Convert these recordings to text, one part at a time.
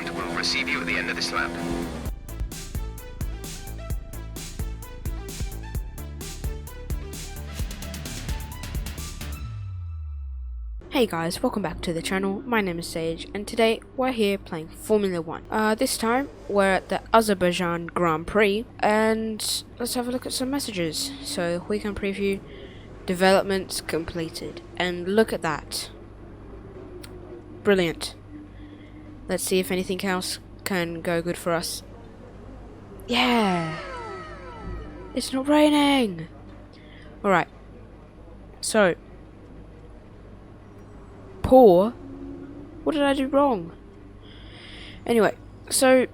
ground will receive you at the end of this lap. Hey guys, welcome back to the channel. My name is Sage, and today we're here playing Formula 1. This time we're at the Azerbaijan Grand Prix, and let's have a look at some messages so we can preview developments completed. And look at that. Brilliant. Let's see if anything else can go good for us. Yeah! It's not raining! Alright. So, poor? What did I do wrong? Anyway, so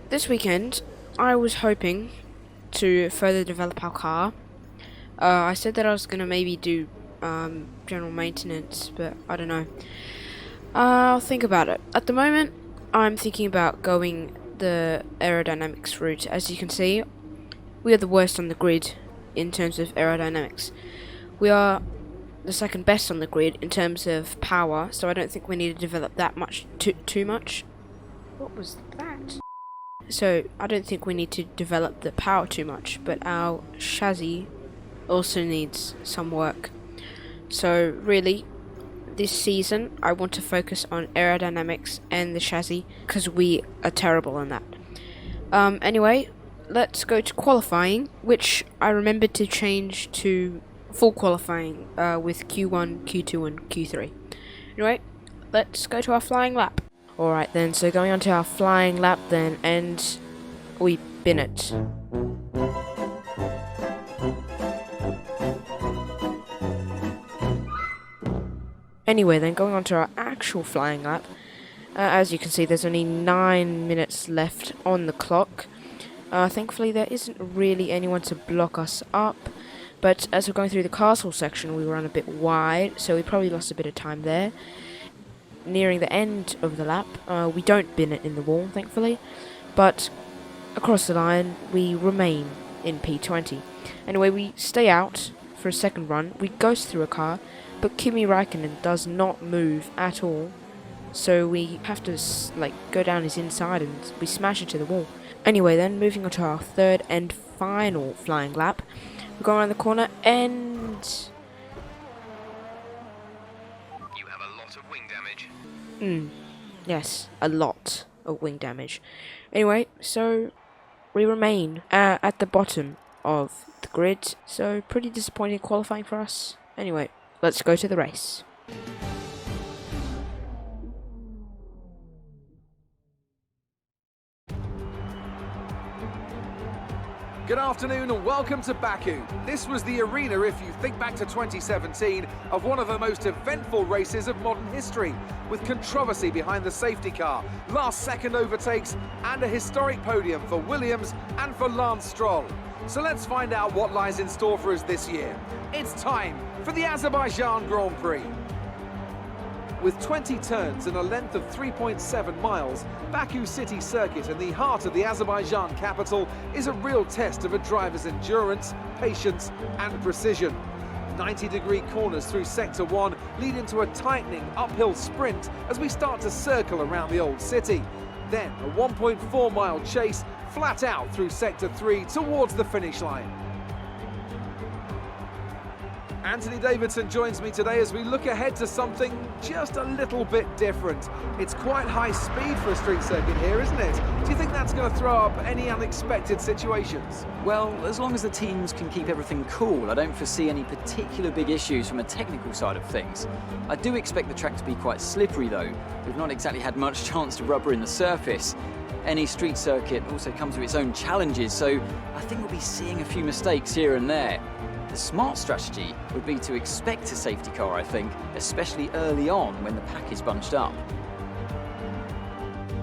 this weekend I was hoping to further develop our car. I said that I was gonna maybe do general maintenance, but I don't know. I'll think about it. At the moment, I'm thinking about going the aerodynamics route. As you can see, we are the worst on the grid in terms of aerodynamics. We are the second best on the grid in terms of power, so I don't think we need to develop that much too much. What was that? So I don't think we need to develop the power too much, but our chassis also needs some work. So really, this season I want to focus on aerodynamics and the chassis because we are terrible on that. Anyway, let's go to qualifying, which I remembered to change to full qualifying with Q1, Q2 and Q3. Anyway, let's go to our flying lap. Alright then, so going on to our flying lap then, and we bin it. Anyway then, going on to our actual flying lap. As you can see, there's only 9 minutes left on the clock. Thankfully there isn't really anyone to block us up. But as we're going through the castle section, we ran a bit wide, so we probably lost a bit of time there. Nearing the end of the lap, we don't bin it in the wall, thankfully. But across the line, we remain in P20. Anyway, we stay out for a second run. We ghost through a car, but Kimi Räikkönen does not move at all. So we have to go down his inside and we smash it to the wall. Anyway then, moving on to our third and final flying lap. We go around the corner and You have a lot of wing damage. Yes, a lot of wing damage. Anyway, so we remain at the bottom of the grid, so pretty disappointing qualifying for us. Anyway, let's go to the race. Good afternoon and welcome to Baku. This was the arena, if you think back to 2017, of one of the most eventful races of modern history, with controversy behind the safety car, last-second overtakes, and a historic podium for Williams and for Lance Stroll. So let's find out what lies in store for us this year. It's time for the Azerbaijan Grand Prix. With 20 turns and a length of 3.7 miles, Baku City Circuit in the heart of the Azerbaijan capital is a real test of a driver's endurance, patience and precision. 90-degree corners through Sector 1 lead into a tightening uphill sprint as we start to circle around the old city. Then a 1.4-mile chase flat out through Sector 3 towards the finish line. Anthony Davidson joins me today as we look ahead to something just a little bit different. It's quite high speed for a street circuit here, isn't it? Do you think that's going to throw up any unexpected situations? Well, as long as the teams can keep everything cool, I don't foresee any particular big issues from a technical side of things. I do expect the track to be quite slippery though. We've not exactly had much chance to rubber in the surface. Any street circuit also comes with its own challenges, so I think we'll be seeing a few mistakes here and there. The smart strategy would be to expect a safety car, I think, especially early on when the pack is bunched up.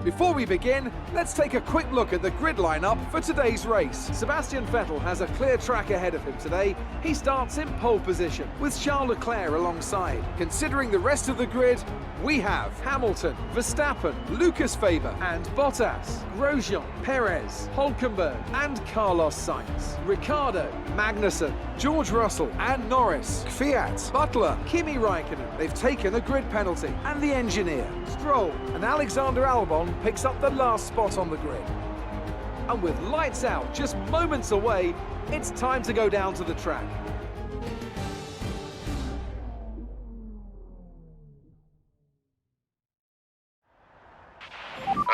Before we begin, let's take a quick look at the grid lineup for today's race. Sebastian Vettel has a clear track ahead of him today. He starts in pole position, with Charles Leclerc alongside. Considering the rest of the grid, we have Hamilton, Verstappen, Lucas Faber and Bottas, Grosjean, Perez, Hülkenberg and Carlos Sainz, Ricciardo, Magnussen, George Russell and Norris, Kvyat, Butler, Kimi Räikkönen, they've taken a grid penalty, and the engineer, Stroll and Alexander Albon picks up the last spot on the grid. And with lights out just moments away, it's time to go down to the track.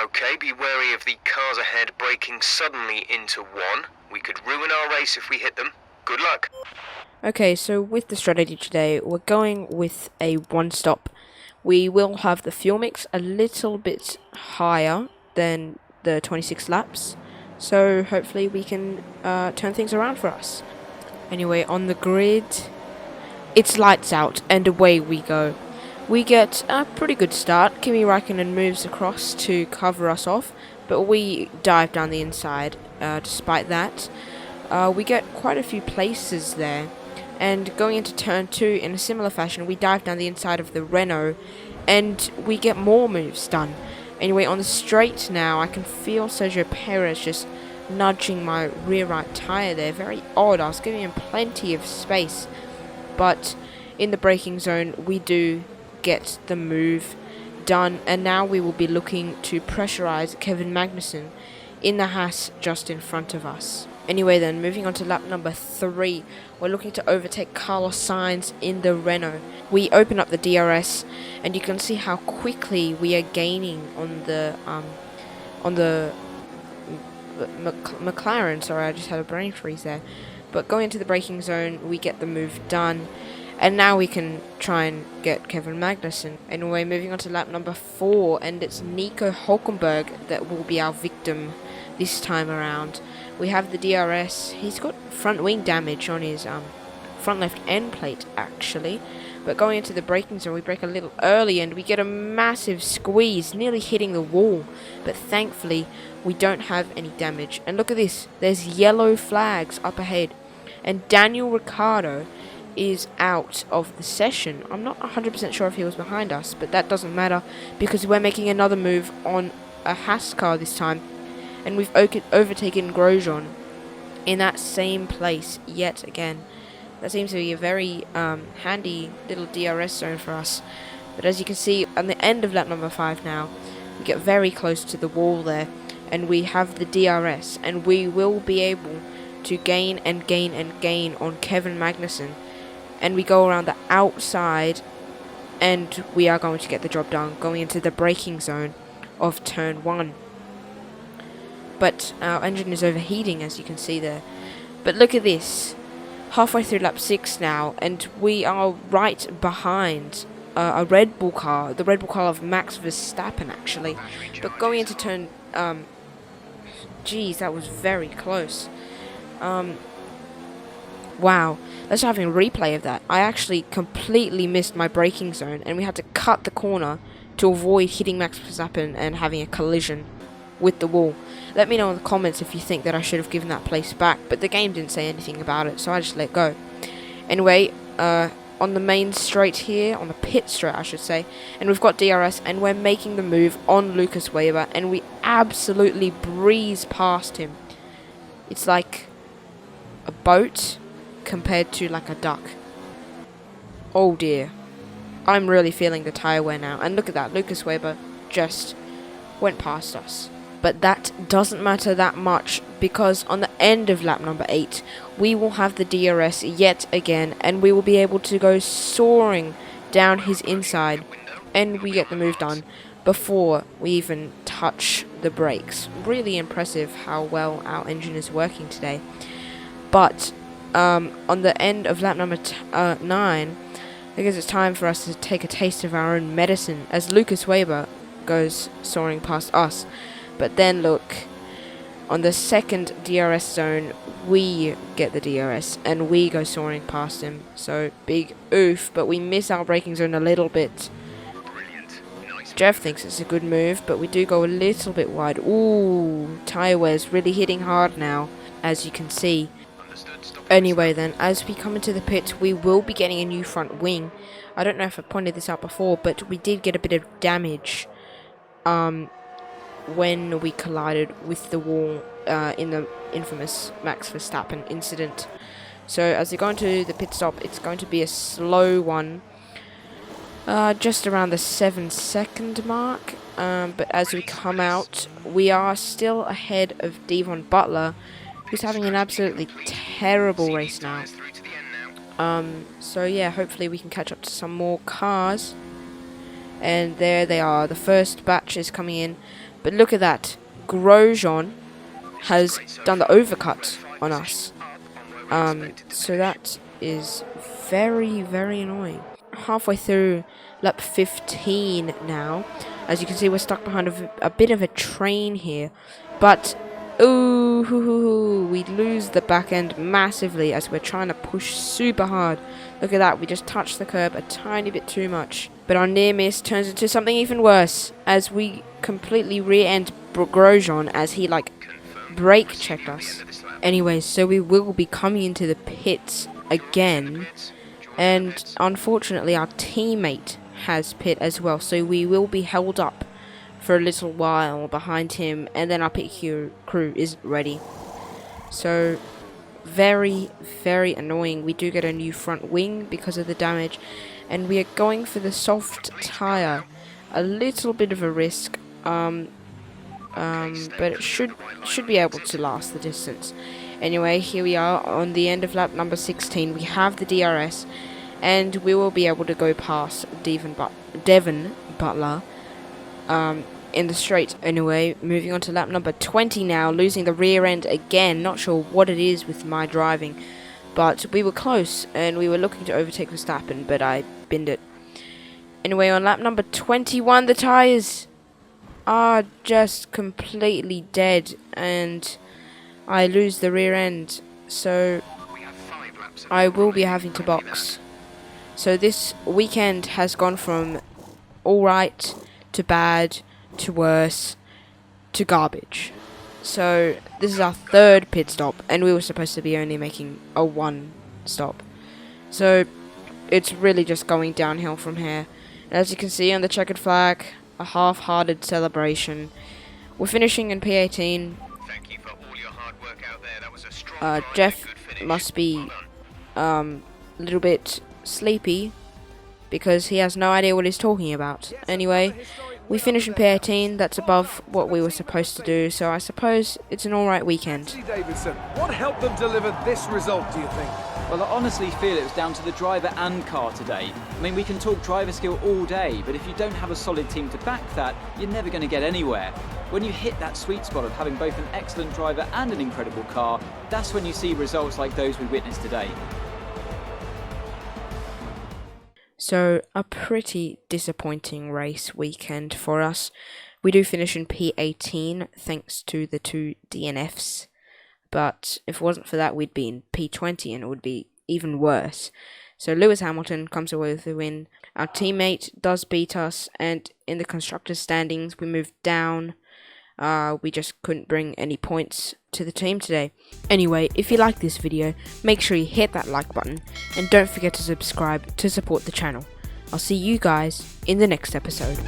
Okay, be wary of the cars ahead braking suddenly into one. We could ruin our race if we hit them. Good luck. Okay, so with the strategy today, we're going with a one-stop. We will have the fuel mix a little bit higher than the 26 laps, so hopefully we can turn things around for us. Anyway, on the grid, it's lights out, and away we go. We get a pretty good start. Kimi Räikkönen moves across to cover us off, but we dive down the inside despite that. We get quite a few places there. And going into turn 2 in a similar fashion, we dive down the inside of the Renault and we get more moves done. Anyway, on the straight now, I can feel Sergio Perez just nudging my rear right tyre there. Very odd. I was giving him plenty of space. But in the braking zone, we do get the move done. And now we will be looking to pressurize Kevin Magnussen in the Haas just in front of us. Anyway then, moving on to lap number 3, we're looking to overtake Carlos Sainz in the Renault. We open up the DRS, and you can see how quickly we are gaining on the McLaren. Sorry, I just had a brain freeze there. But going into the braking zone, we get the move done, and now we can try and get Kevin Magnussen. Anyway, moving on to lap number 4, and it's Nico Hülkenberg that will be our victim this time around. We have the DRS. He's got front wing damage on his front left end plate actually, but going into the braking zone we brake a little early and we get a massive squeeze, nearly hitting the wall, but thankfully we don't have any damage. And look at this, there's yellow flags up ahead, and Daniel Ricciardo is out of the session. I'm not 100% sure if he was behind us, but that doesn't matter because we're making another move on a Haas car this time. And we've overtaken Grosjean in that same place yet again. That seems to be a very handy little DRS zone for us. But as you can see, on the end of lap number 5 now, we get very close to the wall there. And we have the DRS. And we will be able to gain and gain and gain on Kevin Magnussen. And we go around the outside. And we are going to get the job done, going into the braking zone of turn 1. But our engine is overheating, as you can see there. But look at this. Halfway through lap 6 now, and we are right behind a Red Bull car. The Red Bull car of Max Verstappen, actually. But going into turn... Geez, that was very close. Wow. Let's have a replay of that. I actually completely missed my braking zone, and we had to cut the corner to avoid hitting Max Verstappen and having a collision with the wall. Let me know in the comments if you think that I should have given that place back, but the game didn't say anything about it, so I just let go. Anyway, on the main straight here, on the pit straight I should say, and we've got DRS, and we're making the move on Lucas Weber, and we absolutely breeze past him. It's like a boat compared to like a duck. Oh dear. I'm really feeling the tyre wear now, and look at that, Lucas Weber just went past us. But that doesn't matter that much, because on the end of lap number 8, we will have the DRS yet again, and we will be able to go soaring down his inside, and we get the move done before we even touch the brakes. Really impressive how well our engine is working today. But on the end of lap number 9, I guess it's time for us to take a taste of our own medicine, as Lucas Weber goes soaring past us. But then look, on the second DRS zone, we get the DRS, and we go soaring past him. So, big oof, but we miss our braking zone a little bit. Jeff thinks it's a good move, but we do go a little bit wide. Ooh, tyre wear's really hitting hard now, as you can see. Anyway then, as we come into the pits, we will be getting a new front wing. I don't know if I pointed this out before, but we did get a bit of damage when we collided with the wall in the infamous Max Verstappen incident. So as we go into the pit stop, it's going to be a slow one. just around the 7-second mark. But as we come out, we are still ahead of Devon Butler, who's having an absolutely terrible race now. So yeah, hopefully we can catch up to some more cars. And there they are, the first batch is coming in. But look at that, Grosjean has done the overcut on us. So that is very, very annoying. Halfway through lap 15 now. As you can see, we're stuck behind a bit of a train here. But, ooh, we lose the back end massively as we're trying to push super hard. Look at that, we just touched the curb a tiny bit too much. But our near miss turns into something even worse as we completely rear-end Grosjean as he, like, brake checked us. Anyways, so we will be coming into the pits again. And unfortunately, our teammate has pit as well, so we will be held up for a little while behind him, and then our pit crew is ready. So very, very annoying. We do get a new front wing because of the damage, and we are going for the soft tire. A little bit of a risk, but it should be able to last the distance. Anyway, here we are on the end of lap number 16. We have the DRS, and we will be able to go past Devon Butler in the straight. Anyway, moving on to lap number 20 now, losing the rear end again. Not sure what it is with my driving, but we were close, and we were looking to overtake Verstappen, but I binned it. Anyway, on lap number 21, the tyres are just completely dead, and I lose the rear end, so I will be having to box. So this weekend has gone from alright to bad to worse to garbage. So this is our third pit stop, and we were supposed to be only making a 1 stop. So it's really just going downhill from here. And as you can see on the checkered flag, a half-hearted celebration. We're finishing in P18. Thank you for all your hard work out there. That was a strong Jeff good finish. must be a little bit sleepy because he has no idea what he's talking about. Anyway, we finish in P18. That's above what we were supposed to do, so I suppose it's an alright weekend. Davidson, what helped them deliver this result, do you think? Well, I honestly feel it was down to the driver and car today. I mean, we can talk driver skill all day, but if you don't have a solid team to back that, you're never going to get anywhere. When you hit that sweet spot of having both an excellent driver and an incredible car, that's when you see results like those we witnessed today. So, a pretty disappointing race weekend for us. We do finish in P18 thanks to the 2 DNFs. But if it wasn't for that, we'd be in P20 and it would be even worse. So Lewis Hamilton comes away with the win. Our teammate does beat us, and in the constructors' standings, we moved down. We just couldn't bring any points to the team today. Anyway, if you like this video, make sure you hit that like button, and don't forget to subscribe to support the channel. I'll see you guys in the next episode.